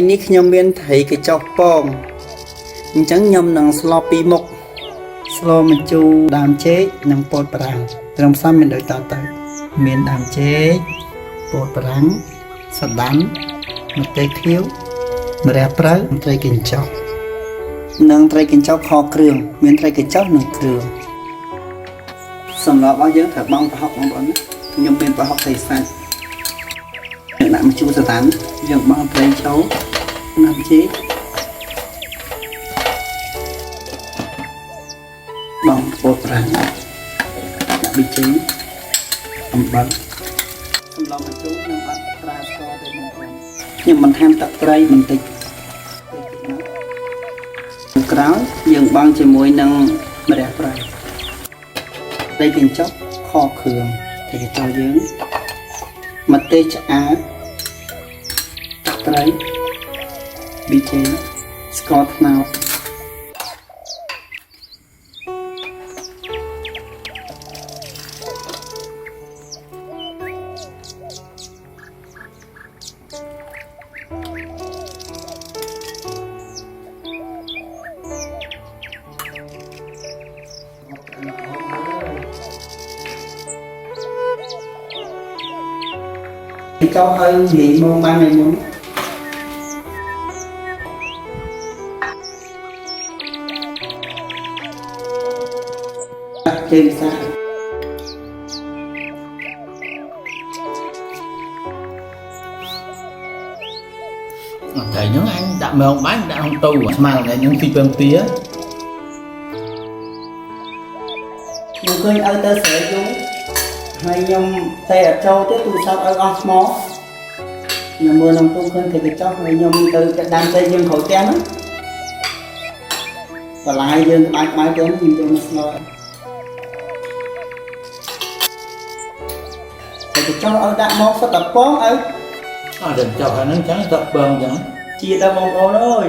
នេះខ្ញុំមានត្រីកញ្ចុះពងអញ្ចឹងខ្ញុំនឹងស្លពីមុខស្លម្ជូរដើមចេកនិងពោតប្រាំងត្រឹមសំមានដូចតទៅមានដើមចេកពោតប្រាំងសណ្ដាន់ម្ទេសខៀវម្រះព្រៅត្រីកញ្ចុះនិងត្រីកញ្ចុះខគ្រឿងមានត្រីកញ្ចុះនិងគ្រឿងសម្រាប់របស់យើងត្រូវបង់ប្រហុកបងប្អូនខ្ញុំមានប្រហុកត្រីសាច់យើងដាក់ម្ជូរសណ្ដាន់យើងបង់ប្រេងចូលណាំចេកបងពោតប្រាំងដាក់ប៊ីចេងអំបិលសម្លម្ជូរខ្ញុំអត់ប្រើស្ករទេបងប្អូនខ្ញុំបន្ថែមទឹកត្រីបន្តិចក្រោយយើងបង់ជាមួយនឹងម្រះព្រៅត្រីកញ្ចុះខគ្រឿងត្រីកញ្ចុះយើងម្ទេសឆ្អាបទឹកត្រីប៊ីចេងស្ករត្នោតចោលឲ្យនិយាយមកបានហើយមុនចេញសាថ្ងៃហ្នឹងអញដាក់មើងបាញ់ដាក់ក្នុងទូស្មើថ្ងៃហ្នឹងទីពឹងទាខ្ញុំឃើញឲ្យទៅស្រែយូរហើយខ្ញុំតែអត់ចូលទេទូរស័ព្ទឲ្យអស់ថ្មខ្ញុំមើលក្នុងទូឃើញតែកញ្ចក់ហើយខ្ញុំទៅដាំតែយើងក្រោយផ្ទះហ្នឹងបន្លាយយើងក្បាច់ទៅខ្ញុំយកមកស្ងោរតែកញ្ចក់ឲ្យដាក់មកសុទ្ធតែពងឲ្យអត់តែចុះហ្នឹងចឹងទៅពឹងចឹងជាដល់បងប្អូនអើយ